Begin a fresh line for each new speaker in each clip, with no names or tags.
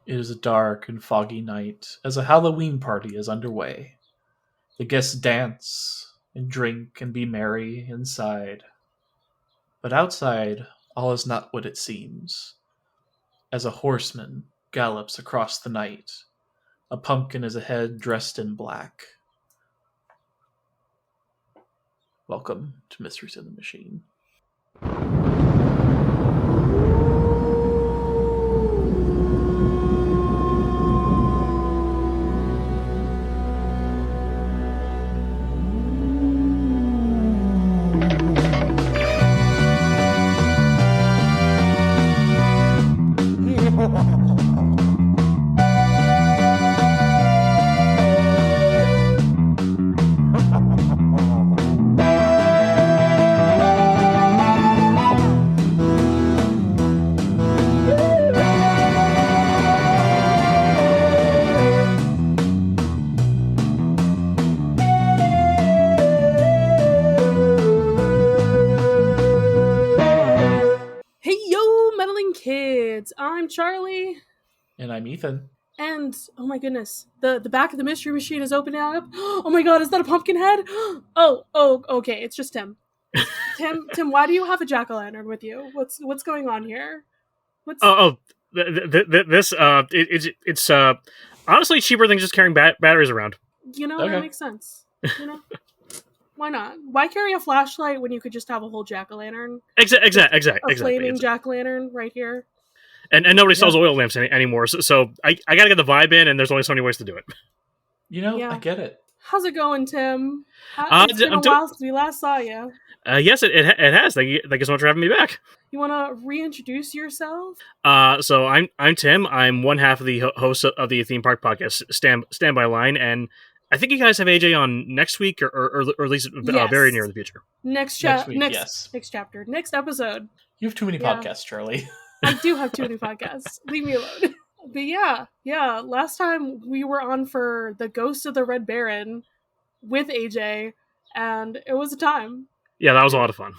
It is a dark and foggy night as a Halloween party is underway. The guests dance and drink and be merry inside. But outside, all is not what it seems. As a horseman gallops across the night, a pumpkin is ahead dressed in black. Welcome to Mysteries in the Machine.
Hey yo, meddling kids! I'm Charlie,
And I'm Ethan.
and oh my goodness, the back of the mystery machine is opening up. Oh my god, is that a pumpkin head? Oh, okay, it's just Tim. Tim, why do you have a jack-o'-lantern with you? What's going on here? What's
It's honestly cheaper than just carrying batteries around.
That
Okay.
makes sense. Why not? Why carry a flashlight when you could just have a whole jack-o'-lantern?
Exactly.
A flaming jack-o'-lantern right here.
And nobody sells oil lamps anymore, so I gotta get the vibe in, and there's only so many ways to do it.
Yeah.
I get it.
How's it going, Tim? It's been a
I'm
while since we last saw you.
Yes, it has. Thank you so much for having me back.
You want to reintroduce yourself?
So I'm Tim. I'm one half of the host of the Theme Park podcast, Standby Line, and I think you guys have AJ on next week, or at least
Yes.
very near the future.
Next
Next
chapter, next episode.
You have too many
Yeah.
podcasts, Charlie.
I do have too many podcasts. Leave me alone. But yeah. Last time we were on for the Ghost of the Red Baron with AJ, and it was a time.
Yeah, that was a lot of fun.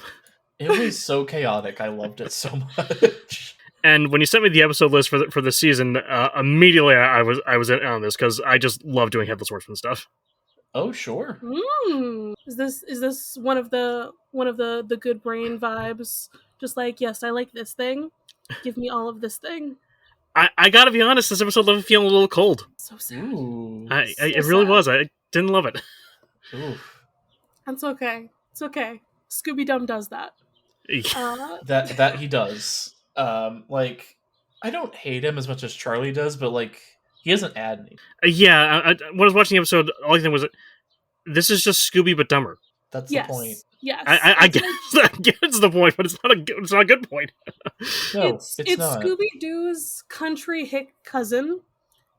It was so chaotic. I loved it so much.
And when you sent me the episode list for the season, immediately I was in on this because I just love doing Headless Horseman stuff.
Oh, sure.
Is this one of the good brain vibes? Just like, yes, I like this thing. Give me all of this thing.
I gotta be honest, this episode left me feeling a little cold.
So sad.
Ooh.
It really was. I didn't love it.
Oof.
That's okay. It's okay. Scooby Dum does that.
That he does. I don't hate him as much as Charlie does, but he doesn't add any.
Yeah, when I was watching the episode, all I think was, this is just Scooby but dumber.
That's
Yes.
the point.
Yes.
I guess the point, but it's not a good point.
No,
it's
not.
Scooby Doo's country hick cousin,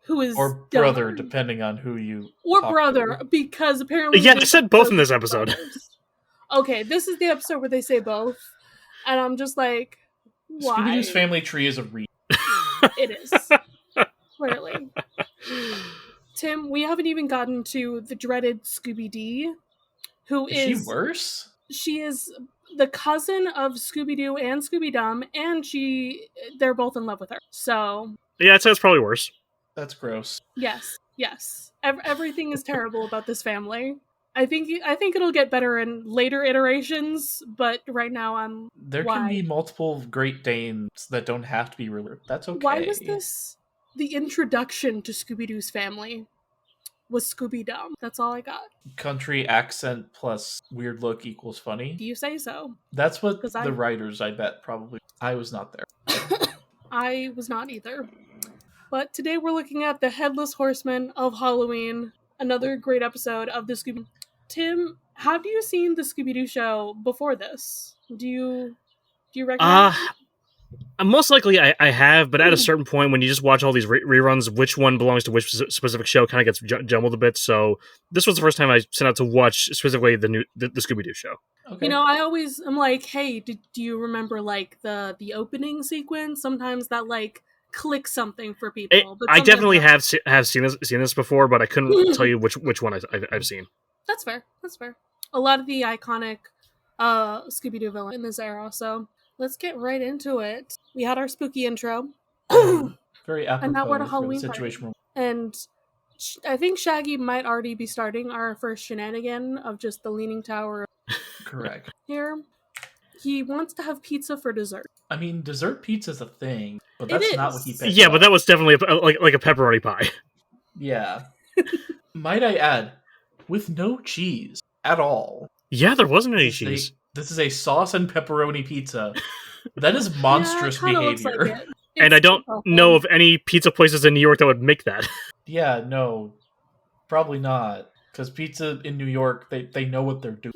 who is
Or
dumb.
brother, depending on who you
or
talk
brother,
to.
because apparently
Yeah, they said both in this episode.
brothers. Okay, this is the episode where they say both, and I'm just like, why?
Scooby-Doo's family tree is a read.
It is clearly. Tim, we haven't even gotten to the dreaded Scooby D, who
Is she worse?
She is the cousin of Scooby-Doo and Scooby-Dum, and they're both in love with her. So
Yeah, it sounds probably worse.
That's gross.
yes. Everything is terrible about this family. I think it'll get better in later iterations, but right now
There can be multiple Great Danes that don't have to be ruler. That's okay.
Why was this the introduction to Scooby-Doo's family? Was Scooby-Dum. That's all I got.
Country accent plus weird look equals funny?
Do you say so?
That's what
'Cause
the writers, I bet, probably. I was not there.
I was not either. But today we're looking at the Headless Horseman of Halloween, another great episode of the Scooby. Tim, have you seen the Scooby-Doo show before this? Do you recognize?
Most likely I have, but at a certain point when you just watch all these reruns, which one belongs to which specific show kind of gets jumbled a bit. So this was the first time I set out to watch specifically the Scooby-Doo show.
Okay. I'm like, hey, do you remember the opening sequence? Sometimes that clicks something for people. But
I definitely have seen this before, but I couldn't tell you which one I've seen.
That's fair. A lot of the iconic Scooby-Doo villain in this era. So let's get right into it. We had our spooky intro.
Very
And now we're at a
apropos for the
Halloween party.
situation.
And I think Shaggy might already be starting our first shenanigan of just the Leaning Tower
Correct.
here. He wants to have pizza for dessert.
I mean, dessert pizza's a thing, but
It
that's not what he
is.
picked
Yeah,
up.
but that was definitely like a pepperoni pie.
Yeah. Might I add, with no cheese at all.
Yeah, there wasn't any cheese.
This is a sauce and pepperoni pizza. That is monstrous
yeah, it looks
behavior.
like it.
And I don't know of any pizza places in New York that would make that.
Yeah, no, probably not. Because pizza in New York, they know what they're doing.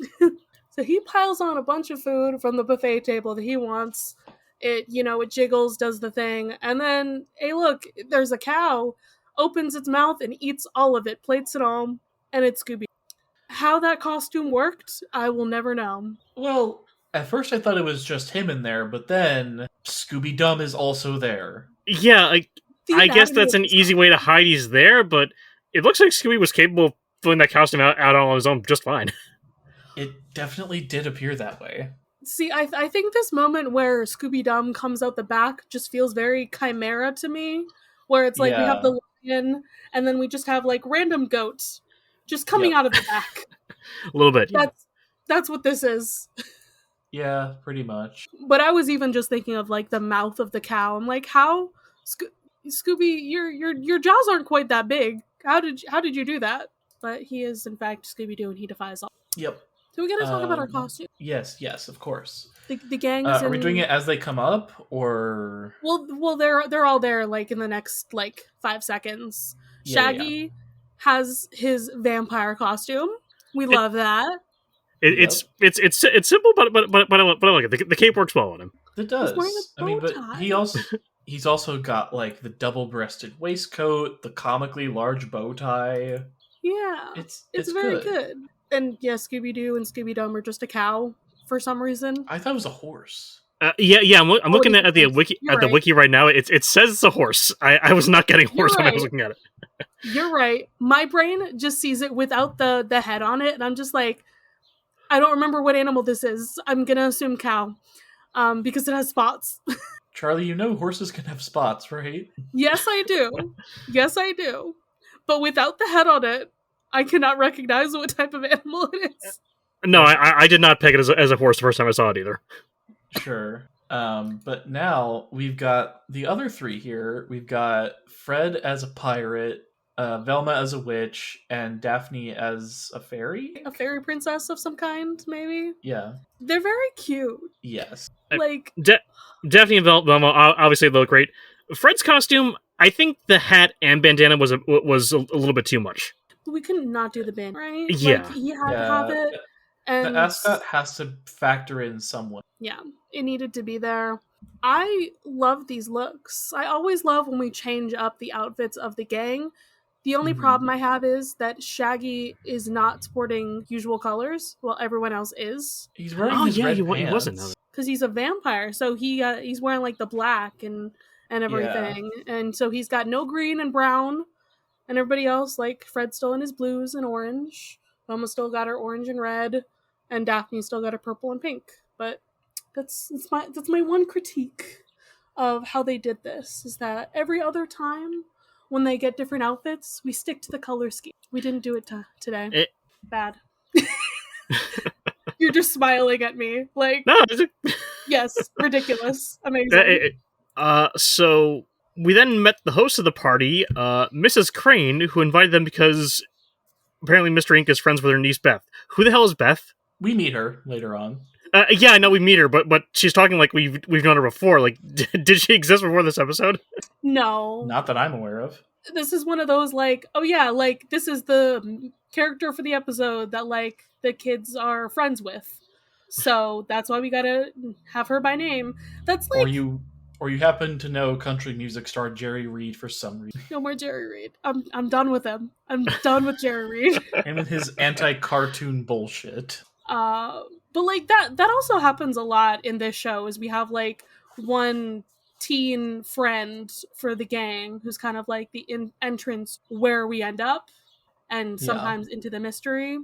So he piles on a bunch of food from the buffet table that he wants. It jiggles, does the thing, and then, hey, look, there's a cow, opens its mouth and eats all of it, plates it all, and it's Scooby. How that costume worked, I will never know.
Well, at first I thought it was just him in there, but then Scooby Dum is also there.
Yeah, I guess that's an easy way to hide he's there, but it looks like Scooby was capable of filling that costume out on his own just fine.
It definitely did appear that way.
See, I think this moment where Scooby Dum comes out the back just feels very Chimera to me, where it's like we have the lion, and then we just have like random goats just coming out of the back.
A little bit.
That's what this is.
Yeah, pretty much.
But I was even just thinking of like the mouth of the cow. I'm like, how Scooby, your jaws aren't quite that big. How did you do that? But he is in fact Scooby Doo, and he defies all.
Yep.
So we gotta talk about our costume.
Yes, of course.
The gang is
are we doing it as they come up, or?
Well, they're all there like in the next like 5 seconds. Shaggy has his vampire costume. We love that.
It's simple, but I like it. The cape works well on him.
It does. I mean, but he's also got like the double-breasted waistcoat, the comically large bow tie.
Yeah, it's very good. And yeah, Scooby Doo and Scooby Dum are just a cow for some reason.
I thought it was a horse.
Yeah. I'm looking at the wiki the wiki right now. It says it's a horse. I was not getting horse when I was looking at it.
You're right. My brain just sees it without the head on it, and I'm just like, I don't remember what animal this is. I'm gonna assume cow, because it has spots.
Charlie, you know horses can have spots, right?
Yes, I do. Yes, I do. But without the head on it, I cannot recognize what type of animal it is.
No, I did not peg it as a horse the first time I saw it either.
Sure. But now we've got the other three here. We've got Fred as a pirate, Velma as a witch, and Daphne as a fairy?
A fairy princess of some kind, maybe?
Yeah.
They're very cute.
Yes.
Like...
Daphne and Velma, obviously, look great. Fred's costume, I think the hat and bandana was a little bit too much.
We couldn't not do the band, right?
Yeah.
Like, he had to have it. And
the ascot has to factor in somewhat.
Yeah, it needed to be there. I love these looks. I always love when we change up the outfits of the gang. The only problem I have is that Shaggy is not sporting usual colors, while everyone else is.
He's wearing his red pants.
He wasn't.
Because he's a vampire, so he's wearing like the black and everything. Yeah. And so he's got no green and brown, and everybody else, like Fred's still in his blues and orange. Velma still got her orange and red, and Daphne still got her purple and pink. But that's my one critique of how they did this, is that every other time when they get different outfits, we stick to the color scheme. We didn't do it today. Bad. You're just smiling at me. Like, no, yes, ridiculous. Amazing.
So we then met the host of the party, Mrs. Crane, who invited them because apparently Mr. Ink is friends with her niece Beth. Who the hell is Beth?
We meet her later on.
Yeah, I know we meet her, but she's talking like we've known her before. Like, did she exist before this episode?
No.
Not that I'm aware of.
This is one of those, like, oh yeah, like, this is the character for the episode that, like, the kids are friends with. So that's why we gotta have her by name. That's like...
Or you happen to know country music star Jerry Reed for some reason.
No more Jerry Reed. I'm done with him. I'm done with Jerry Reed.
Him and his anti-cartoon bullshit.
But like that also happens a lot in this show, is we have like one teen friend for the gang who's kind of like the entrance where we end up, and sometimes into the mystery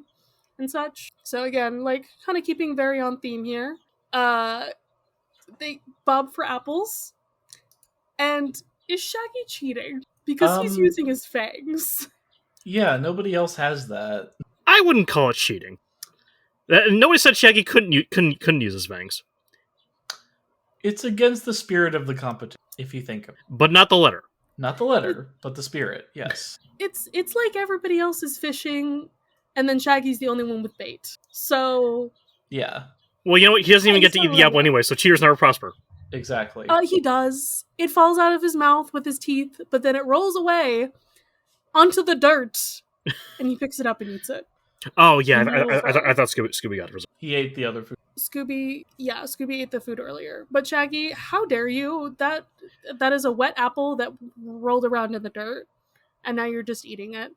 and such. So again, like kind of keeping very on theme here. They bob for apples, and is Shaggy cheating? Because he's using his fangs.
Yeah, nobody else has that.
I wouldn't call it cheating. Nobody said Shaggy couldn't use his fangs.
It's against the spirit of the competition, if you think of it.
But not the letter.
Not the letter, but the spirit, yes.
It's like everybody else is fishing, and then Shaggy's the only one with bait. So...
Yeah.
Well, you know what? He doesn't even get to eat the apple anyway, so cheaters never prosper.
Exactly.
He does. It falls out of his mouth with his teeth, but then it rolls away onto the dirt, and he picks it up and eats it.
Oh, yeah, I thought Scooby got it.
He ate the other food.
Scooby ate the food earlier. But Shaggy, how dare you? That is a wet apple that rolled around in the dirt, and now you're just eating it.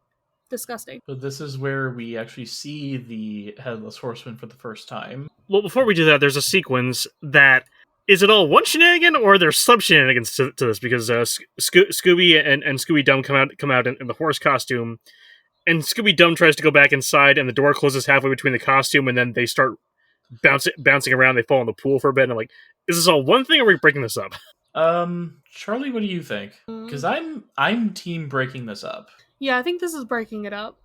Disgusting.
But this is where we actually see the Headless Horseman for the first time.
Well, before we do that, there's a sequence that... Is it all one shenanigan, or there's sub shenanigans to this? Because Scooby and Scooby Dum come out in the horse costume, and Scooby Dum tries to go back inside, and the door closes halfway between the costume, and then they start bouncing around. They fall in the pool for a bit, and I'm like, is this all one thing, or are we breaking this up?
Charlie, what do you think? Because I'm team breaking this up.
Yeah, I think this is breaking it up.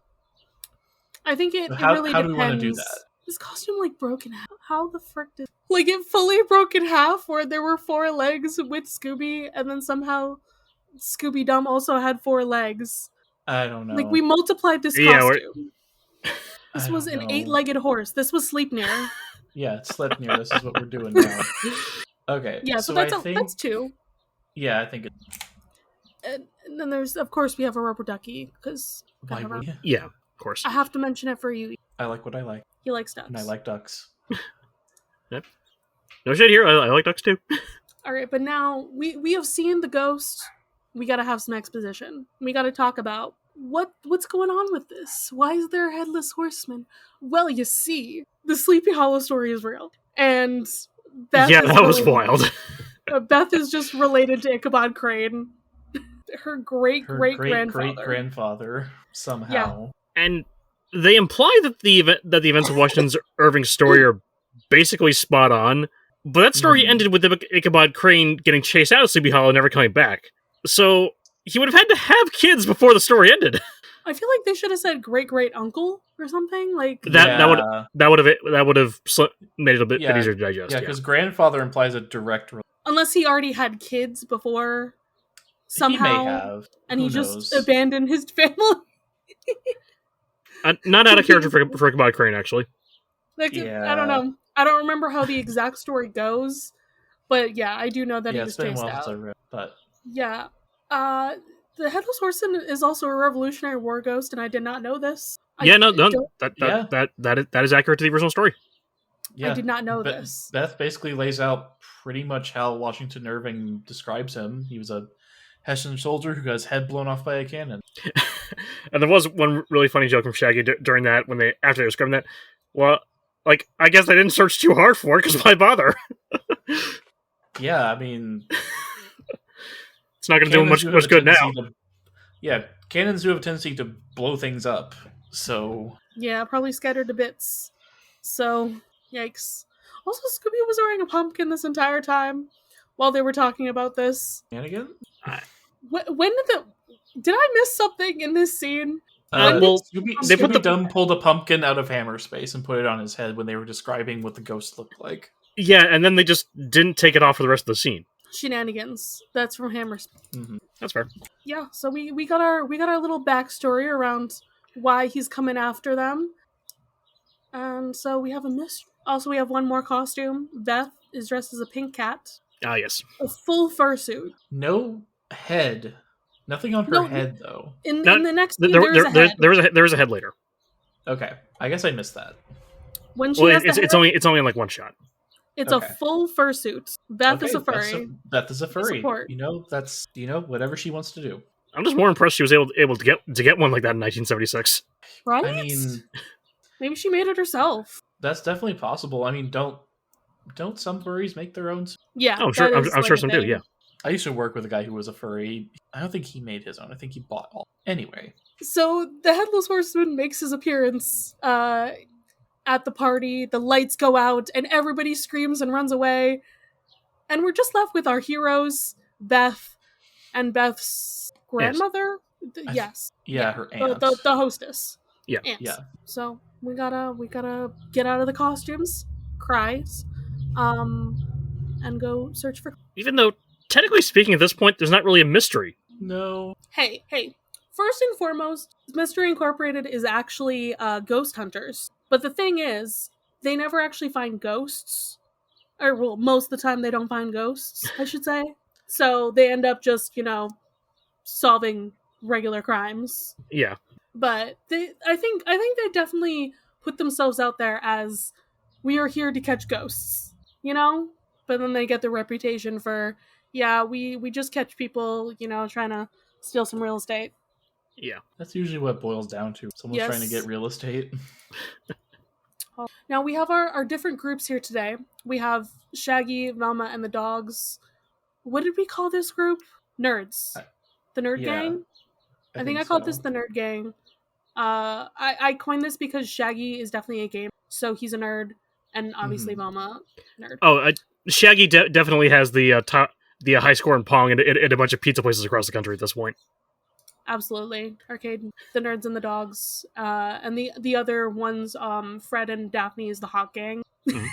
I think it really depends.
How do we want to do that?
This costume, broke in half. How the frick did... it fully broke in half, where there were 4 legs with Scooby, and then somehow Scooby Dum also had 4 legs.
I don't know.
We multiplied this costume. This was an 8-legged horse. This was Sleipnir.
Yeah, it's Sleipnir. This is what we're doing now. Okay.
Yeah, so that's 2.
Yeah, I think it...
And then there's, of course, we have a rubber ducky, because...
Yeah, of course.
I have to mention it for you.
I like what I like.
He likes ducks.
And I like ducks.
Yep. No shade here. I like ducks too.
Alright, but now we have seen the ghost. We gotta have some exposition. We gotta talk about what's going on with this. Why is there a Headless Horseman? Well, you see, the Sleepy Hollow story is real. And Beth
was wild.
Beth is just related to Ichabod Crane. Her great-great-grandfather.
Somehow.
Yeah.
And they imply that the events of Washington Irving's story are basically spot on, but that story ended with Ichabod Crane getting chased out of Sleepy Hollow and never coming back. So he would have had to have kids before the story ended.
I feel like they should have said great-great-uncle or something
that would have made it a bit easier to digest.
Yeah, because grandfather implies a direct.
Unless he already had kids before. Somehow,
he may have,
and he just abandoned his family.
Not out of character for Ichabod Crane, actually.
I don't know. I don't remember how the exact story goes, but yeah, I do know that he was chased out.
But
yeah, the Headless Horseman is also a Revolutionary War ghost, and I did not know this.
That is accurate to the original story.
Yeah,
I did not know this.
Beth basically lays out pretty much how Washington Irving describes him. He was a Hessian soldier who got his head blown off by a cannon.
And there was one really funny joke from Shaggy during that, after they were describing that. Well, I guess I didn't search too hard for it, because why bother?
Yeah, I mean...
It's not going to do much good now.
Cannons do have a tendency to blow things up, so...
Yeah, probably scattered to bits. So, yikes. Also, Scooby was wearing a pumpkin this entire time while they were talking about this.
And again?
When did I miss something in this scene?
Scooby Dum pulled a pumpkin out of Hammerspace and put it on his head when they were describing what the ghost looked like.
Yeah, and then they just didn't take it off for the rest of the scene.
Shenanigans. That's from Hammerspace.
Mm-hmm. That's fair.
Yeah, so we got our little backstory around why he's coming after them. And so we have a mystery. Also, we have one more costume. Beth is dressed as a pink cat.
Ah, yes.
A full fursuit.
No head. Nothing on her head, though.
In the next scene, there is a head.
There is a head later.
Okay, I guess I missed that.
When she has
it's only in like one shot.
It's a full fursuit. Beth is a furry.
Beth is a furry. That's whatever she wants to do.
I'm just more impressed she was able to get one like that in 1976.
Right?
I mean,
maybe she made it herself.
That's definitely possible. I mean, don't some furries make their own?
Yeah.
Oh, sure. I'm sure some do. Yeah.
I used to work with a guy who was a furry. I don't think he made his own. I think he bought all. Anyway.
So the Headless Horseman makes his appearance at the party. The lights go out and everybody screams and runs away. And we're just left with our heroes, Beth and Beth's grandmother. Yes.
Yeah, her aunt.
The hostess.
Yeah.
Aunts.
Yeah.
So we gotta get out of the costumes, cries, and go search for.
Even though, technically speaking, at this point, there's not really a mystery.
No.
Hey. First and foremost, Mystery Incorporated is actually ghost hunters. But the thing is, they never actually find ghosts. Or, well, most of the time they don't find ghosts, I should say. So they end up just, solving regular crimes.
Yeah.
But I think they definitely put themselves out there as, we are here to catch ghosts, But then they get the reputation for, we just catch people, trying to steal some real estate.
Yeah.
That's usually what it boils down to. Someone's trying to get real estate.
Now we have our different groups here today. We have Shaggy, Velma, and the dogs. What did we call this group? Nerds. The Nerd Gang? I think I called this the Nerd Gang. I coined this because Shaggy is definitely a gamer, so he's a nerd, and obviously Velma, nerd.
Oh, Shaggy definitely has the high score in Pong and a bunch of pizza places across the country at this point.
Absolutely. Arcade, the nerds and the dogs. And the other ones, Fred and Daphne is the hot gang.
Mm-hmm.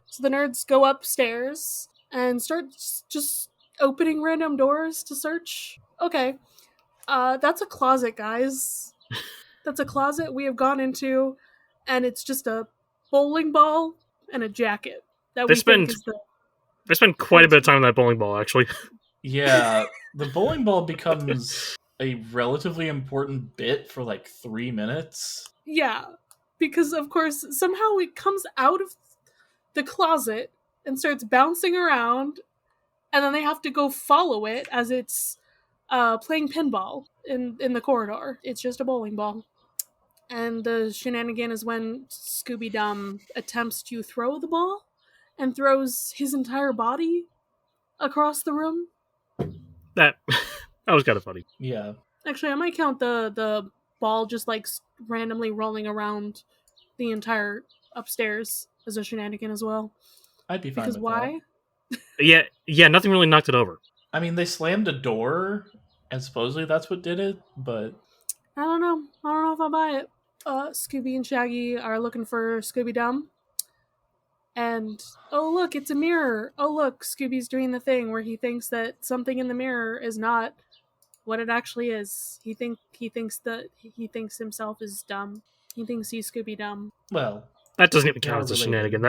So the nerds go upstairs and start just opening random doors to search. Okay. That's a closet, guys. That's a closet we have gone into, and it's just a bowling ball and a jacket. That they
spend quite a bit of time on that bowling ball, actually.
Yeah, the bowling ball becomes a relatively important bit for like 3 minutes.
Yeah, because of course somehow it comes out of the closet and starts bouncing around, and then they have to go follow it as it's playing pinball in the corridor. It's just a bowling ball. And the shenanigan is when Scooby-Dum attempts to throw the ball and throws his entire body across the room.
That was kind of funny.
Yeah.
Actually, I might count the ball just like randomly rolling around the entire upstairs as a shenanigan as well.
I'd be fine
because
with
why?
that.
Yeah, nothing really knocked it over.
I mean, they slammed a door, and supposedly that's what did it, but
I don't know if I'll buy it. Scooby and Shaggy are looking for Scooby-Dum. And, oh look, it's a mirror. Oh look, Scooby's doing the thing where he thinks that something in the mirror is not what it actually is. He thinks himself is dumb. He thinks he's Scooby-Dum.
Well,
that doesn't even count as a shenanigan.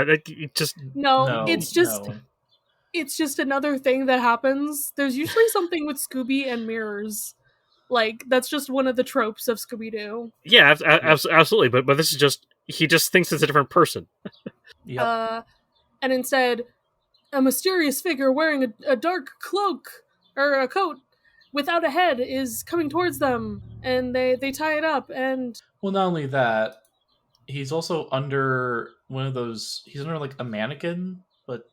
It's just another thing that happens. There's usually something with Scooby and mirrors. Like, that's just one of the tropes of Scooby-Doo.
Yeah, absolutely. But this is just, he just thinks it's a different person.
Yep.
And instead, a mysterious figure wearing a dark cloak or a coat without a head is coming towards them, and they tie it up. And
well, not only that, he's also under one of those. He's under like a mannequin, but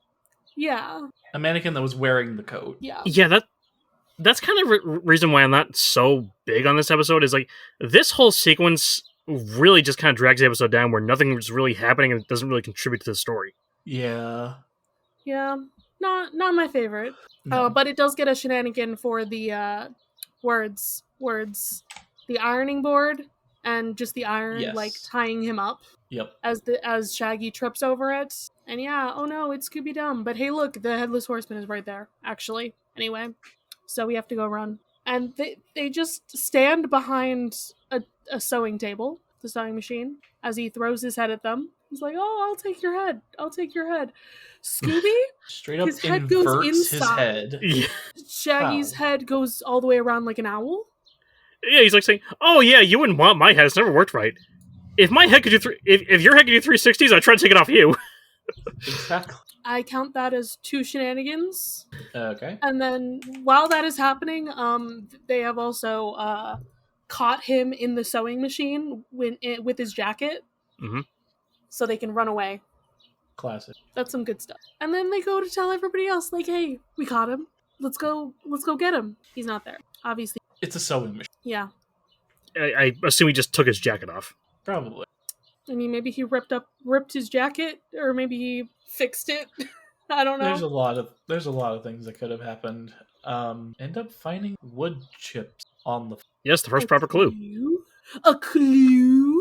yeah,
a mannequin that was wearing the coat.
Yeah. That's kind of reason why I'm not so big on this episode. Is like this whole sequence really just kind of drags the episode down, where nothing was really happening and it doesn't really contribute to the story.
Yeah, not my favorite.
No.
But it does get a shenanigan for the words, the ironing board, and just the iron like tying him up.
Yep.
As Shaggy trips over it, and oh no, it's Scooby-Dum. But hey, look, the Headless Horseman is right there. Actually, anyway, so we have to go run, and they just stand behind a sewing table, the sewing machine, as he throws his head at them. He's like, "Oh, I'll take your head. I'll take your head." Scooby
straight up
his head goes inside.
His head.
Shaggy's head goes all the way around like an owl.
Yeah, he's like saying, "Oh yeah, you wouldn't want my head. It's never worked right. If my head could do if your head could do 360s, I'd try to take it off you."
Exactly.
I count that as 2 shenanigans.
Okay.
And then while that is happening, they have also caught him in the sewing machine with his jacket, so they can run away.
Classic.
That's some good stuff. And then they go to tell everybody else, like, "Hey, we caught him. Let's go get him." He's not there, obviously.
It's a sewing machine.
Yeah.
I assume he just took his jacket off.
Probably.
I mean, maybe he ripped his jacket, or maybe he fixed it. I don't know.
There's a lot of things that could have happened. end up finding wood chips on the.
Yes, the first proper clue.
A clue?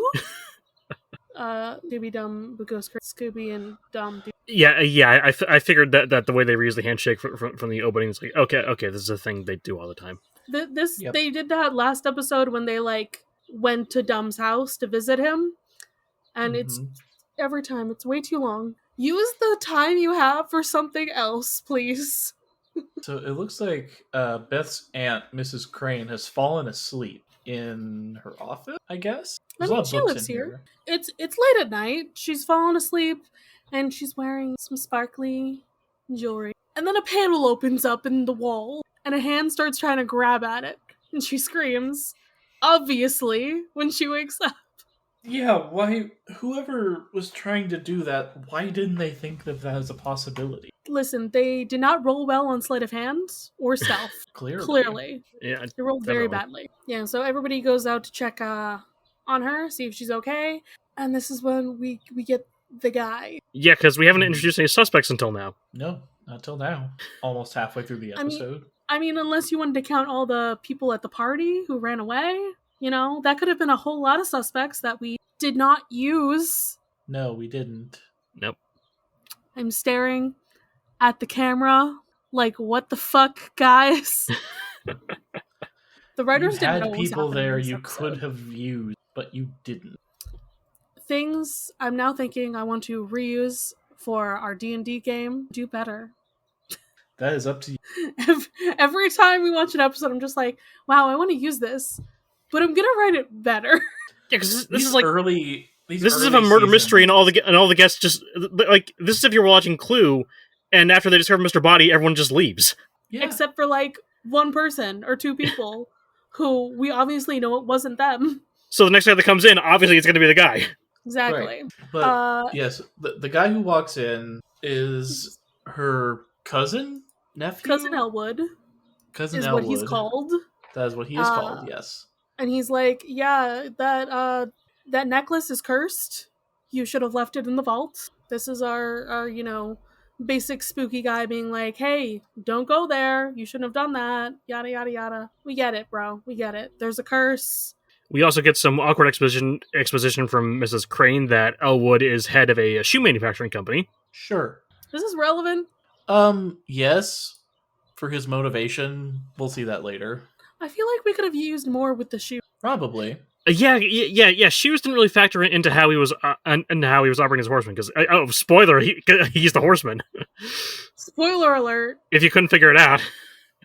Scooby Dum goes Scooby and Dum.
Yeah. I figured that the way they reuse the handshake from the opening is like, okay, this is a thing they do all the time.
They did that last episode when they like went to Dum's house to visit him, and it's every time it's way too long. Use the time you have for something else, please.
So it looks like Beth's aunt, Mrs. Crane, has fallen asleep in her office, I guess. There's a lot of
she
books
lives
in
here. It's late at night. She's fallen asleep, and she's wearing some sparkly jewelry. And then a panel opens up in the wall, and a hand starts trying to grab at it, and she screams, obviously, when she wakes up.
Yeah, why? Whoever was trying to do that, why didn't they think of that as a possibility?
Listen, they did not roll well on sleight of hand or stealth. Clearly.
Yeah,
they rolled very badly. Yeah, so everybody goes out to check on her, see if she's okay, and this is when we get the guy.
Yeah, because we haven't introduced any suspects until now.
No, not till now. Almost halfway through the episode.
I mean, unless you wanted to count all the people at the party who ran away, you know, that could have been a whole lot of suspects that we did not use.
No, we didn't.
Nope.
I'm staring at the camera like, what the fuck, guys? The writers didn't know what was
people there you
episode.
could have used, but you didn't.
Things I'm now thinking I want to reuse for our D&D game. Do better.
That is up to you.
Every time we watch an episode, I'm just like, wow, I want to use this, but I'm gonna write it better.
Yeah, because this is like
early.
This is a murder mystery, and all the guests just like this is if you're watching Clue, and after they discover Mr. Body, everyone just leaves.
Yeah.
Except for like one person or two people who we obviously know it wasn't them.
So the next guy that comes in, obviously it's going to be the guy.
Exactly.
Right. But yes, the guy who walks in is her nephew?
Cousin Elwood.
Cousin
Elwood. What he's called.
That is what he is called, yes.
And he's like, yeah, that necklace is cursed. You should have left it in the vault. This is our basic spooky guy being like, hey, don't go there. You shouldn't have done that. Yada, yada, yada. We get it, bro. We get it. There's a curse.
We also get some awkward exposition from Mrs. Crane that Elwood is head of a shoe manufacturing company.
Sure.
Is this relevant?
Yes. For his motivation. We'll see that later.
I feel like we could have used more with the shoe.
Probably.
Yeah. Shoes didn't really factor into how he was operating as a horseman. Because spoiler, he's the horseman.
Spoiler alert!
If you couldn't figure it out.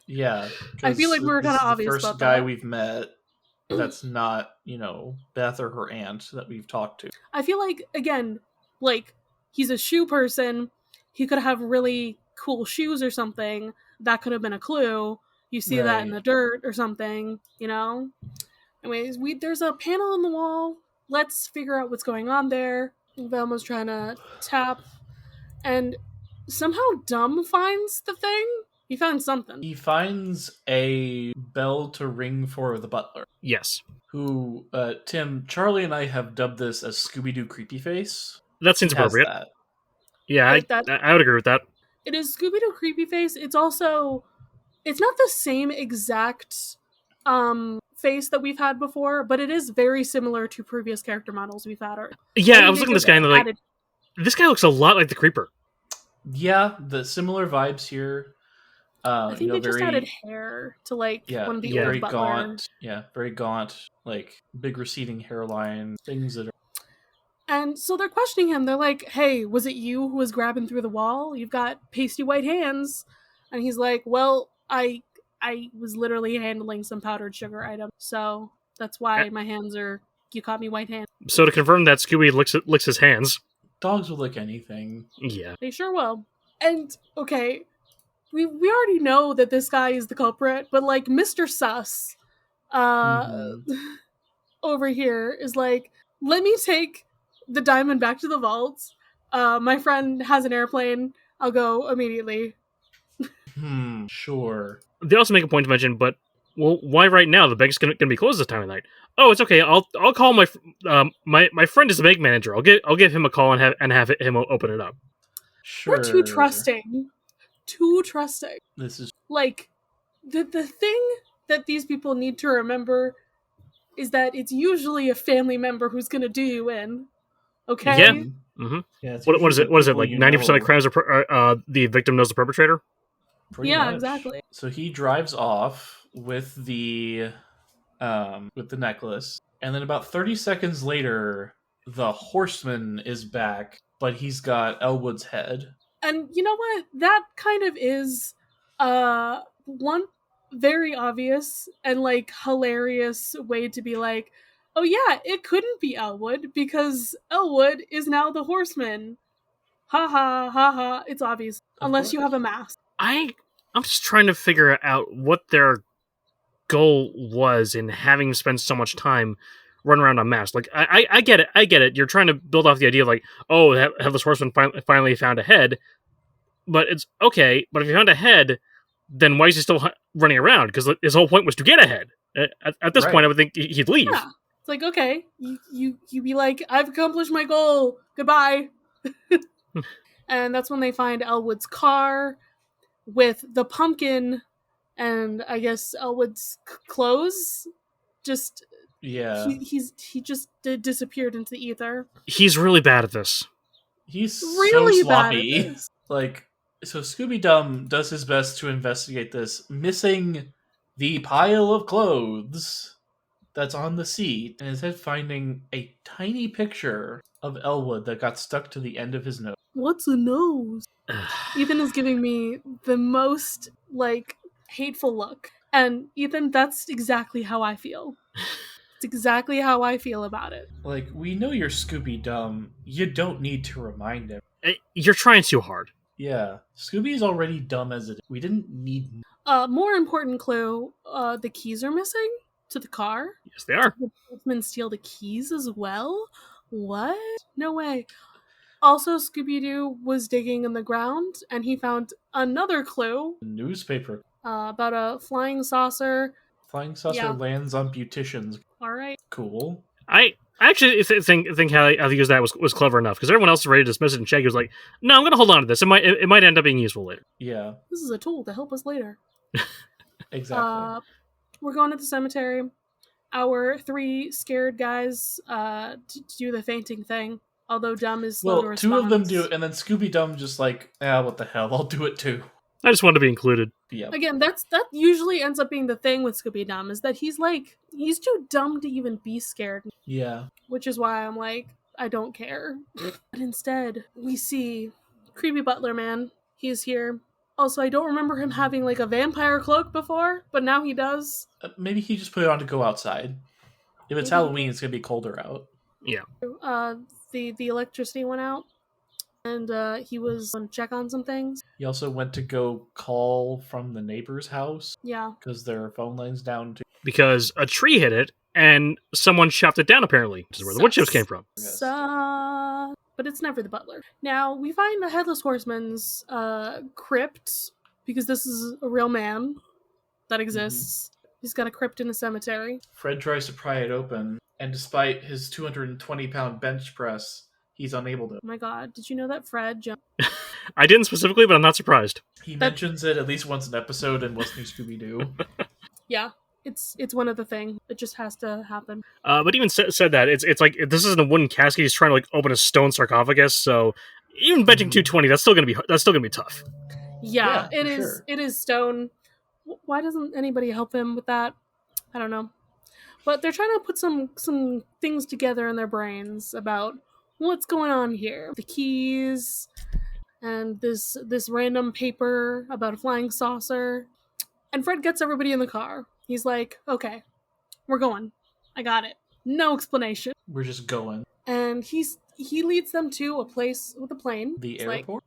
Yeah, I feel like we were kind of obvious about that.
First guy we've met that's not Beth or her aunt that we've talked to.
I feel like again, like he's a shoe person. He could have really cool shoes or something. That could have been a clue. You see that in the dirt or something, Anyways, there's a panel on the wall. Let's figure out what's going on there. Velma's trying to tap, and somehow Dumb finds the thing. He found something.
He finds a bell to ring for the butler.
Yes.
Who, Tim, Charlie and I have dubbed this as Scooby-Doo Creepy Face.
That seems appropriate.
That.
Yeah, I would agree with that.
It is Scooby-Doo Creepy Face. It's also... It's not the same exact face that we've had before, but it is very similar to previous character models we've had.
Yeah, I was looking at this guy and like, this guy looks a lot like the Creeper.
Yeah, the similar vibes here.
I think they just added hair to one of the old
very
butler.
Gaunt. Yeah, very gaunt, like big receding hairline, things that are.
And so they're questioning him. They're like, "Hey, was it you who was grabbing through the wall? You've got pasty white hands." And he's like, "Well, I was literally handling some powdered sugar item, so that's why my hands are. You caught me white hands."
So to confirm that, Scooby licks his hands.
Dogs will lick anything.
Yeah,
they sure will. And okay. We already know that this guy is the culprit, but like Mr. Sus over here is like, let me take the diamond back to the vault. My friend has an airplane. I'll go immediately.
Sure.
They also make a point to mention, but well, why right now? The bank's gonna be closed this time of night. Oh, it's okay. I'll call my friend is the bank manager. I'll give him a call and have him open it up.
Sure.
We're too trusting. Too trusting.
This is
like the thing that these people need to remember is that it's usually a family member who's going to do you in. Okay?
Yeah.
Mm-hmm.
Mm-hmm.
Yeah, it's
What is
usually
it?
the
What is it?
people
Like
you
90% of
know.
crimes are the victim knows the perpetrator.
Pretty
Yeah,
much.
exactly.
So he drives off with the necklace, and then about 30 seconds later, the horseman is back, but he's got Elwood's head.
And you know what? That kind of is one very obvious and like hilarious way to be like, oh yeah, it couldn't be Elwood because Elwood is now the horseman. Ha ha ha ha. It's obvious.
Of
Unless you
course.
have a mask.
I'm just trying to figure out what their goal was in having spent so much time running around unmasked. Like, I get it. I get it. You're trying to build off the idea of like, oh, Headless Horseman finally found a head. But it's okay. But if you found a head, then why is he still running around? Because his whole point was to get ahead. At this point, I would think he'd leave.
Yeah. It's like, okay, you be like, I've accomplished my goal. Goodbye. And that's when they find Elwood's car with the pumpkin and I guess Elwood's clothes. Just
Yeah.
he just disappeared into the ether.
He's really bad at this.
He's
Really
so
bad at
sloppy.
this.
Like, so Scooby Dum does his best to investigate this, missing the pile of clothes that's on the seat, and instead finding a tiny picture of Elwood that got stuck to the end of his nose.
What's a nose? Ethan is giving me the most like hateful look. And Ethan, that's exactly how I feel. It's exactly how I feel about it.
Like, we know you're Scooby Dum. You don't need to remind him.
You're trying too hard.
Yeah, Scooby's already dumb as it is. We didn't need.
More important clue: the keys are missing to the car.
Yes, they are.
Did the policeman steal the keys as well? What? No way. Also, Scooby-Doo was digging in the ground, and he found another clue.
Newspaper.
About a flying saucer.
Flying saucer lands on beauticians.
All right.
Cool.
I actually think how he used that was clever enough because everyone else was ready to dismiss it, and Shaggy was like, "No, I'm going to hold on to this. It might end up being useful later."
Yeah.
This is a tool to help us later.
Exactly.
We're going to the cemetery. Our 3 scared guys to do the fainting thing. Although Dumb is slow to respond.
2 of them do it, and then Scooby Dum just like, what the hell? I'll do it too.
I just wanted to be included.
Yeah.
Again, that usually ends up being the thing with Scooby Dum is that he's too dumb to even be scared.
Yeah.
Which is why I'm like, I don't care. But instead, we see Creepy Butler Man. He's here. Also, I don't remember him having like a vampire cloak before, but now he does.
Maybe he just put it on to go outside. If it's Halloween, it's gonna be colder out.
Yeah.
The electricity went out, and he was going to check on some things.
He also went to go call from the neighbor's house.
Yeah.
Because their phone line's down too.
Because a tree hit it, and someone chopped it down, apparently, which is where the wood chips came from.
But it's never the butler. Now, we find the Headless Horseman's crypt, because this is a real man that exists. Mm-hmm. He's got a crypt in a cemetery.
Fred tries to pry it open, and despite his 220-pound bench press, he's unable to.
Oh my god, did you know that Fred jumped?
I didn't specifically, but I'm not surprised.
He mentions it at least once an episode in What's New Scooby-Doo.
Yeah. It's one of the things. It just has to happen.
But even said that, it's like, this isn't a wooden casket. He's trying to like open a stone sarcophagus. So even benching 220, that's still gonna be tough.
Yeah, it is. Sure. It is stone. Why doesn't anybody help him with that? I don't know. But they're trying to put some things together in their brains about what's going on here. The keys and this random paper about a flying saucer. And Fred gets everybody in the car. He's like, okay, we're going. I got it. No explanation.
We're just going.
And he leads them to a place with a plane.
The airport?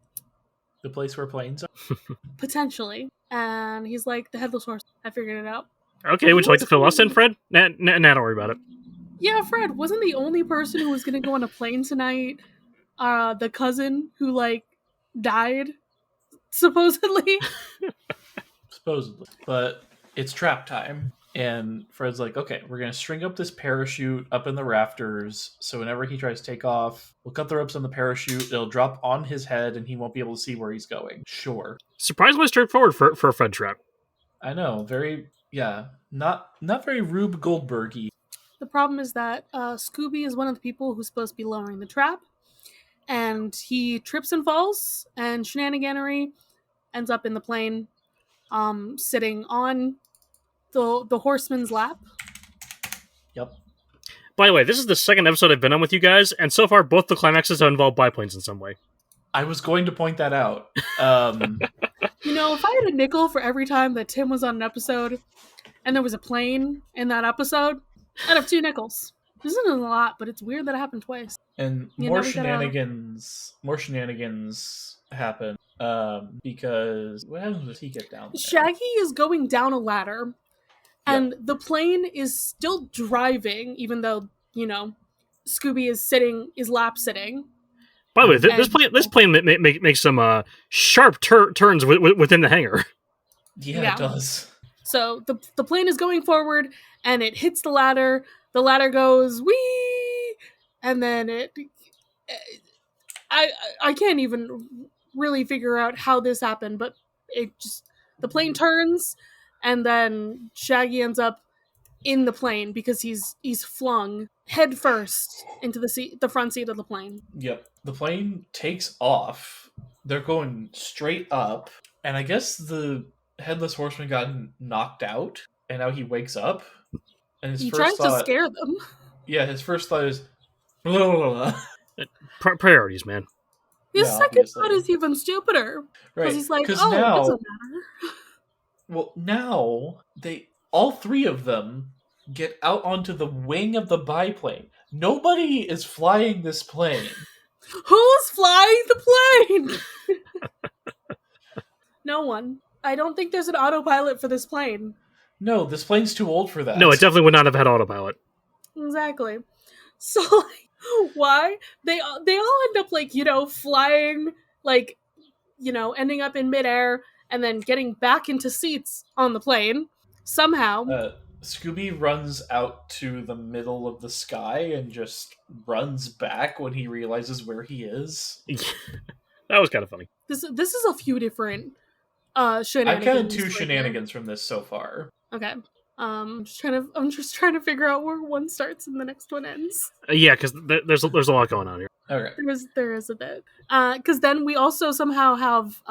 The place where planes are?
Potentially. And he's like, the Headless Horse. I figured it out.
Okay, would you like to fill us in, Fred? Nah, don't worry about it.
Yeah, Fred wasn't the only person who was going to go on a plane tonight. The cousin who, like, died, supposedly.
Supposedly. But it's trap time. And Fred's like, okay, we're going to string up this parachute up in the rafters. So whenever he tries to take off, we'll cut the ropes on the parachute. It'll drop on his head and he won't be able to see where he's going. Sure.
Surprisingly straightforward for a Fred trap.
I know, not very Rube Goldberg-y.
The problem is that Scooby is one of the people who's supposed to be lowering the trap, and he trips and falls, and shenaniganery ends up in the plane, sitting on the horseman's lap.
Yep.
By the way, this is the second episode I've been on with you guys, and so far both the climaxes have involved biplanes in some way.
I was going to point that out.
You know, if I had a nickel for every time that Tim was on an episode and there was a plane in that episode, I'd have 2 nickels. This isn't a lot, but it's weird that it happened twice.
And more shenanigans happen. Because what happens when he get down there?
Shaggy is going down a ladder, and the plane is still driving, even though, you know, Scooby is lap sitting.
By the way, this plane makes some sharp turns within the hangar.
Yeah, it does.
So the plane is going forward, and it hits the ladder. The ladder goes wee, and then I can't even really figure out how this happened, but the plane turns, and then Shaggy ends up in the plane because he's flung head first into the front seat of the plane.
Yep. The plane takes off. They're going straight up, and I guess the Headless Horseman got knocked out, and now he wakes up. And
he tries to scare them.
Yeah, his first thought is blah, blah, blah.
Priorities, man.
His second thought is even stupider. Right. Because he's like, oh, now, it doesn't matter.
Well, now all 3 of them get out onto the wing of the biplane. Nobody is flying this plane.
Who's flying the plane? No one. I don't think there's an autopilot for this plane.
No, this plane's too old for that.
No, it definitely would not have had autopilot.
Exactly. So, like, why? They all end up, like, you know, flying, like, you know, ending up in midair, and then getting back into seats on the plane. Somehow.
Scooby runs out to the middle of the sky and just runs back when he realizes where he is.
That was kind of funny.
This is a few different shenanigans.
I've counted 2 shenanigans from this so far.
Okay. I'm just trying to figure out where one starts and the next one ends.
Yeah, because there's a lot going on here.
Okay.
There is a bit. Because then we also somehow have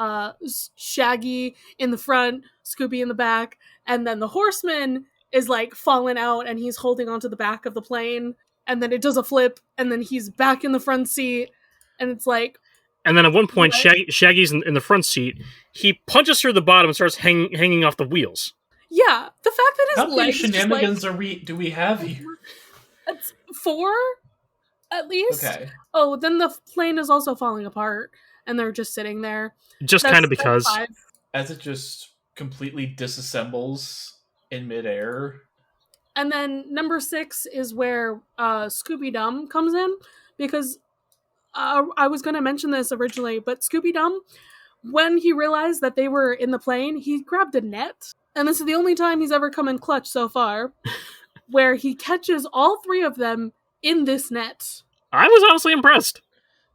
Shaggy in the front, Scooby in the back, and then the horseman is like falling out and he's holding onto the back of the plane, and then it does a flip, and then he's back in the front seat, and it's like.
And then at one point, Shaggy's in the front seat. He punches through the bottom and starts hanging off the wheels.
Yeah, the fact that his
how many
legs
shenanigans do we have here?
It's 4, at least.
Okay.
Oh, then the plane is also falling apart, and they're just sitting there.
Just kind of because.
As it just completely disassembles in midair.
And then number 6 is where Scooby-Dum comes in, because I was going to mention this originally, but Scooby-Dum, when he realized that they were in the plane, he grabbed a net. And this is the only time he's ever come in clutch so far, where he catches all 3 of them in this net.
I was honestly impressed.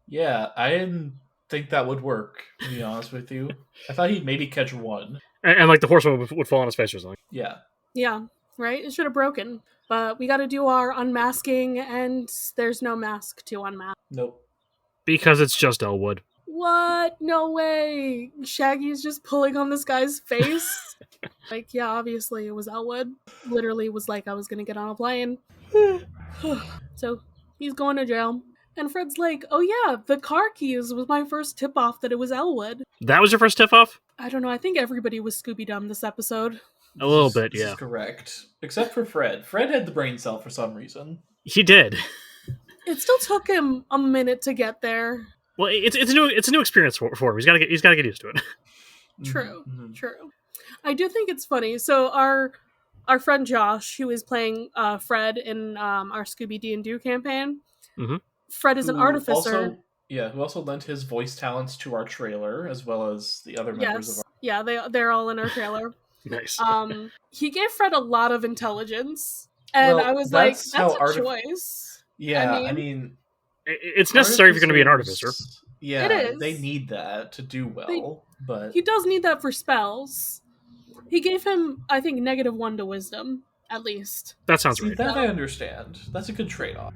Yeah, I didn't think that would work, to be honest with you. I thought he'd maybe catch 1.
And like the horseman would fall on his face or something.
Yeah.
Yeah, right? It should have broken. But we gotta do our unmasking, and there's no mask to unmask.
Nope.
Because it's just Elwood.
What? No way! Shaggy's just pulling on this guy's face? Like, yeah, obviously it was Elwood. Literally was like, I was gonna get on a plane. So, he's going to jail. And Fred's like, oh yeah, the car keys was my first tip-off that it was Elwood.
That was your first tip-off?
I don't know, I think everybody was Scooby-Dum this episode.
A little bit, yeah.
This is correct. Except for Fred. Fred had the brain cell for some reason.
He did.
It still took him a minute to get there.
Well, it's a new experience for him. He's got to get used to it.
True, true. I do think it's funny. So our friend Josh, who is playing Fred in our Scooby D&Do campaign, Fred is an artificer.
Who also lent his voice talents to our trailer, as well as the other members of our...
Yeah, they're all in our trailer.
Nice.
He gave Fred a lot of intelligence, and I was like, that's a choice.
Yeah, I mean
it's necessary if you're going to be an artificer.
Yeah, it is. They need that to do well, but
he does need that for spells. He gave him, I think, -1 to wisdom, at least.
That sounds
See,
right.
that I understand. That's a good trade-off.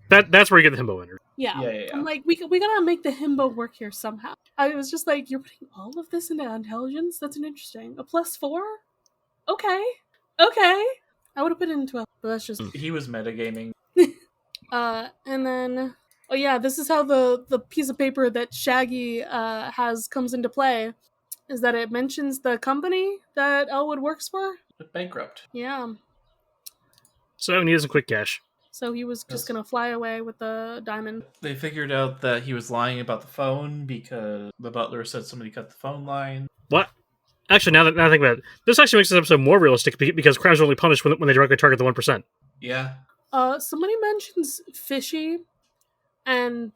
That's where you get the himbo energy.
Yeah.
Yeah.
I'm like, we gotta make the himbo work here somehow. I was just like, you're putting all of this into intelligence? That's an interesting. A +4? Okay. I would have put it into a, but that's just.
He was metagaming.
And then, oh yeah, this is how the piece of paper that Shaggy has comes into play, is that it mentions the company that Elwood works for.
Bankrupt.
Yeah.
So he needs some quick cash.
So he was just gonna fly away with the diamond.
They figured out that he was lying about the phone because the butler said somebody cut the phone line.
What? Actually, now that I think about it, this actually makes this episode more realistic because crimes are only punished when they directly target the 1%.
Yeah.
Somebody mentions fishy, and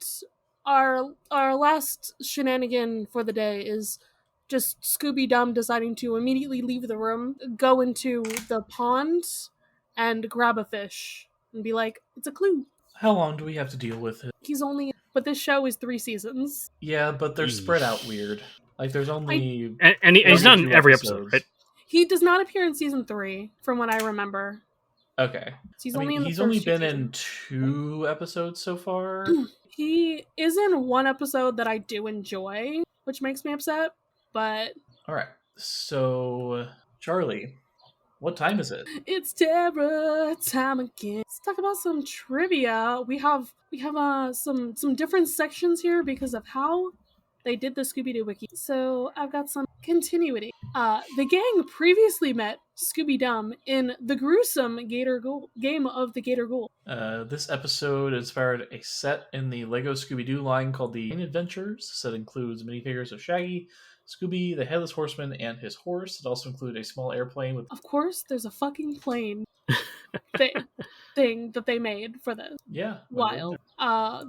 our last shenanigan for the day is just Scooby-Dum deciding to immediately leave the room, go into the pond, and grab a fish, and be like, it's a clue.
How long do we have to deal with it?
But this show is 3 seasons.
Yeah, but they're spread out weird. Like, there's only...
And he's not in every episode, right?
He does not appear in season 3, from what I remember.
Okay.
He's
I
only
mean,
in the
he's
first
only
two
been
seasons.
in 2 episodes so far.
He is in one episode that I do enjoy, which makes me upset, but...
Alright, so... Charlie, what time is it?
It's terror time again. Let's talk about some trivia. We have some different sections here because of how they did the Scooby-Doo wiki. So I've got some continuity. The gang previously met Scooby-Dum in the gruesome game of the Gator Ghoul.
This episode inspired a set in the Lego Scooby-Doo line called the Adventures. The set includes minifigures of Shaggy, Scooby, the Headless Horseman, and his horse. It also included a small airplane with...
Of course, there's a fucking plane thing that they made for this.
Yeah.
Wild.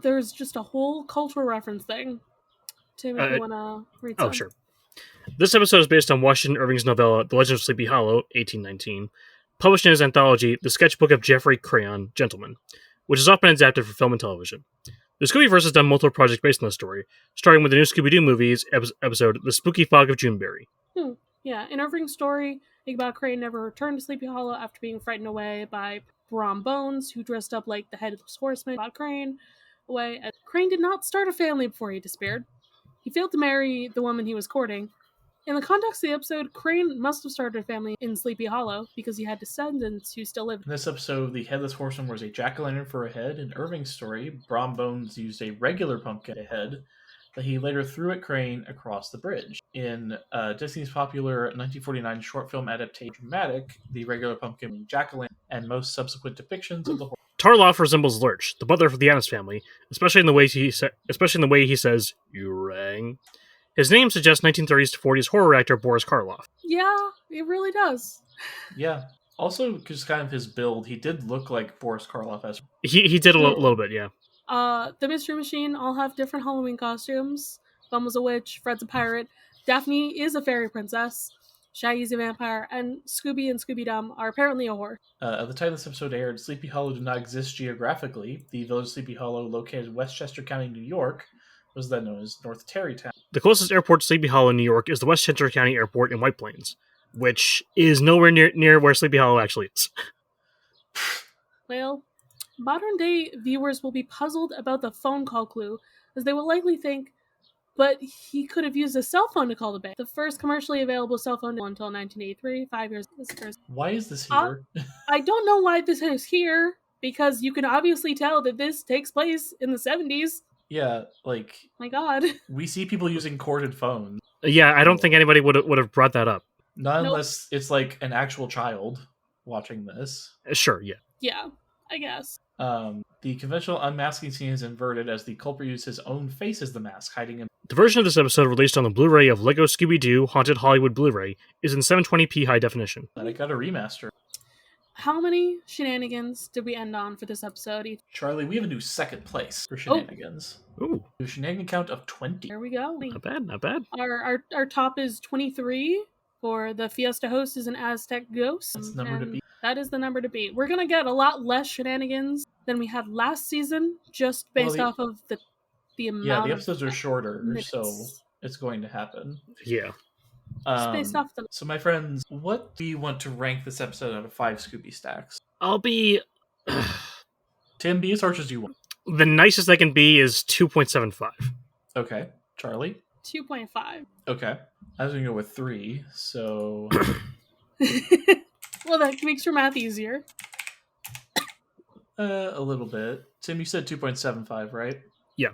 There's just a whole cultural reference thing. Tim, if you want to read some.
Oh, sure. This episode is based on Washington Irving's novella, The Legend of Sleepy Hollow, 1819, published in his anthology, The Sketchbook of Geoffrey Crayon, Gentleman, which has often been adapted for film and television. The Scoobyverse has done multiple projects based on this story, starting with the new Scooby-Doo movies episode, The Spooky Fog of Juneberry.
Yeah, in Irving's story, Igba Crane never returned to Sleepy Hollow after being frightened away by Brom Bones, who dressed up like the Headless Horseman, brought Crane away. And Crane did not start a family before he disappeared. He failed to marry the woman he was courting. In the context of the episode, Crane must have started a family in Sleepy Hollow because he had descendants who still lived.
In this episode, the Headless Horseman was a jack-o'-lantern for a head. In Irving's story, Brom Bones used a regular pumpkin head that he later threw at Crane across the bridge. In Disney's popular 1949 short film adaptation, Dramatic, the regular pumpkin jack-o'-lantern, and most subsequent depictions of the horse.
Tarloff resembles Lurch, the butler for the Addams family, especially in the way he says, "You rang." His name suggests 1930s to 40s horror actor Boris Karloff.
Yeah, it really does.
Yeah. Also, just kind of his build, he did look like Boris Karloff as...
He did a little bit, yeah.
The Mystery Machine all have different Halloween costumes. Bum was a witch, Fred's a pirate, Daphne is a fairy princess, Shaggy's a vampire, and Scooby and Scooby-Dum are apparently a horse.
At the time this episode aired, Sleepy Hollow did not exist geographically. The village of Sleepy Hollow, located in Westchester County, New York, was then known as North Tarrytown.
The closest airport to Sleepy Hollow, New York, is the Westchester County Airport in White Plains, which is nowhere near where Sleepy Hollow actually is.
Well, modern-day viewers will be puzzled about the phone call clue, as they will likely think, but he could have used a cell phone to call the bank. The first commercially available cell phone until 1983, 5 years later.
Why is this here?
I don't know why this is here, because you can obviously tell that this takes place in the 70s.
Yeah, like...
My god.
We see people using corded phones.
Yeah, I don't think anybody would have brought that up.
Not unless it's like an actual child watching this.
Sure, yeah.
Yeah, I guess.
The conventional unmasking scene is inverted as the culprit uses his own face as the mask, hiding him.
The version of this episode released on the Blu-ray of Lego Scooby-Doo Haunted Hollywood Blu-ray is in 720p high definition.
But I got a remaster.
How many shenanigans did we end on for this episode?
Charlie, we have a new second place for shenanigans.
Ooh.
A shenanigan count of 20.
There we go.
Not bad, not bad.
Our top is 23 for the Fiesta host is an Aztec ghost.
That's the number to beat.
That is the number to beat. We're going to get a lot less shenanigans than we had last season, just based off of the amount.
Yeah, the episodes are shorter,
minutes.
so it's going to happen.
Yeah.
Space off the.
So, my friends, what do you want to rank this episode out of 5 Scooby Stacks?
I'll be.
Tim, be as harsh as you want.
The nicest I can be is 2.75.
Okay. Charlie?
2.5.
Okay. I was going to go with 3, so...
Well, that makes your math easier.
A little bit. Tim, you said 2.75, right?
Yeah.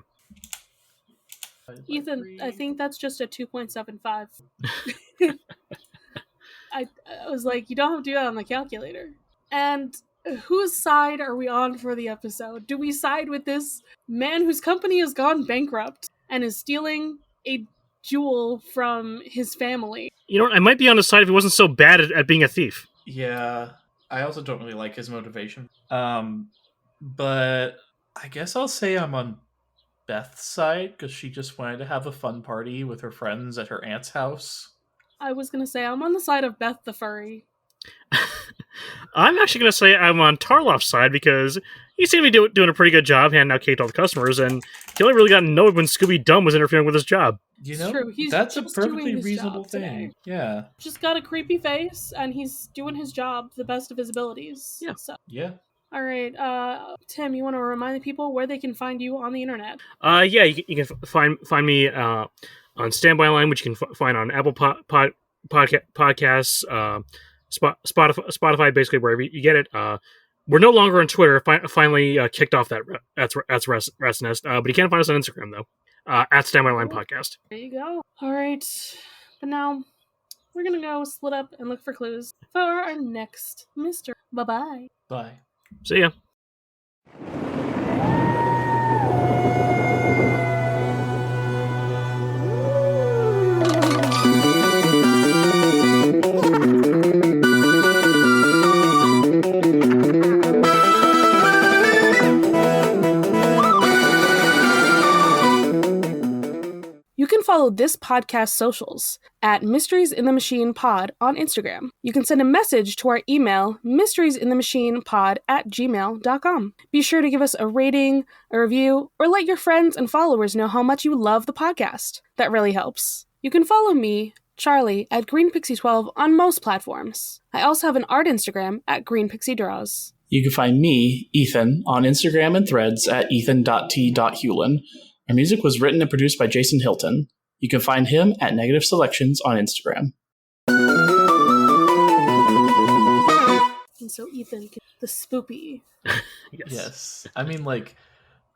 Ethan, I think that's just a 2.75. I was like, you don't have to do that on the calculator. And whose side are we on for the episode? Do we side with this man whose company has gone bankrupt and is stealing a jewel from his family?
You know what? I might be on his side if he wasn't so bad at being a thief.
Yeah. I also don't really like his motivation. But I guess I'll say I'm on Beth's side because she just wanted to have a fun party with her friends at her aunt's house.
I was going to say I'm on the side of Beth the furry.
I'm actually going to say I'm on Tarloff's side because he seemed to be doing a pretty good job handing out cake to all the customers, and he only really got annoyed when Scooby Dumb was interfering with his job.
You know,
true. He's
that's a
just doing
perfectly
his
reasonable
job
thing.
today.
Yeah.
Just got a creepy face, and he's doing his job to the best of his abilities.
Yeah.
So.
Yeah.
All right, Tim, you want to remind the people where they can find you on the internet?
Yeah, you can find me on Standby Line, which you can find on Apple Podcasts, Spotify, basically wherever you get it. We're no longer on Twitter. Finally kicked off that's Rest Nest. But you can find us on Instagram though, at Standby Line Podcast.
There you go. All right, but now we're gonna go split up and look for clues for our next mystery. Bye.
Bye.
See ya.
You can follow this podcast socials at Mysteries in the Machine Pod on Instagram. You can send a message to our email, mysteriesinthemachinepod@gmail.com. Be sure to give us a rating, a review, or let your friends and followers know how much you love the podcast. That really helps. You can follow me, Charlie, at GreenPixie12 on most platforms. I also have an art Instagram at GreenPixieDraws.
You can find me, Ethan, on Instagram and Threads at ethan.t.hewlin. Our music was written and produced by Jason Hilton. You can find him at Negative Selections on Instagram.
And so Ethan, the spoopy.
Yes. I mean, like,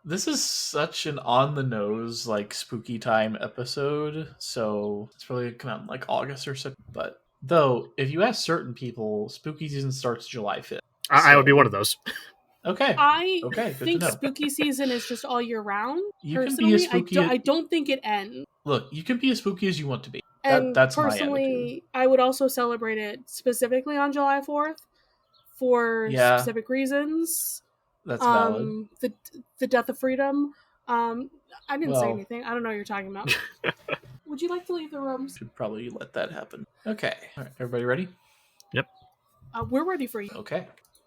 this is such an on-the-nose, like, spooky time episode, so it's probably going to come out in, like, August or so. But, though, if you ask certain people, spooky season starts July 5th.
I would be one of those.
Okay.
I
good
think
to know.
spooky season is just all year round.
You can
personally,
be as spooky.
I don't think it ends.
Look, you can be as spooky as you want to be.
And
that's my attitude.
personally, I would also celebrate it specifically on July 4th for specific reasons.
That's valid.
The death of freedom. I didn't say anything. I don't know what you're talking about. Would you like to leave the room?
Should probably let that happen. Okay. All right, everybody ready?
Yep.
We're ready for you.
Okay.